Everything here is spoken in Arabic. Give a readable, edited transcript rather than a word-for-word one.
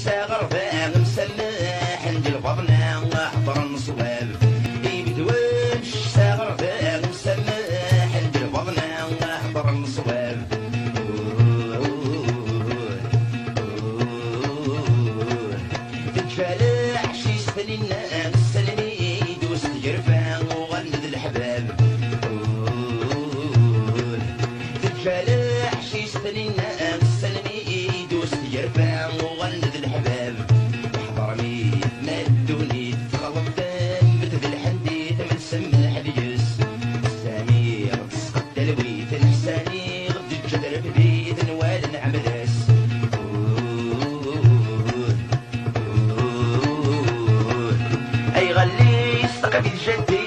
ساغر فاغ مسماح عند الفضنا حضر الصواب يبدوش ساغر فاغ مسماح عند الفضنا حضر الصواب تتفالح شي سفلنا السلمي دوس تجرفان وغلد الحباب تتفالح شي سفلنا السلمي دوس تجرفان وغلد الحباب احضر ميت مدوني تغلط دم بتذ الحديث من سماح بجس سمير تسقط الويت الحساني غد الجدر ببيت نوال نعمدس اي غلي استقبل جدي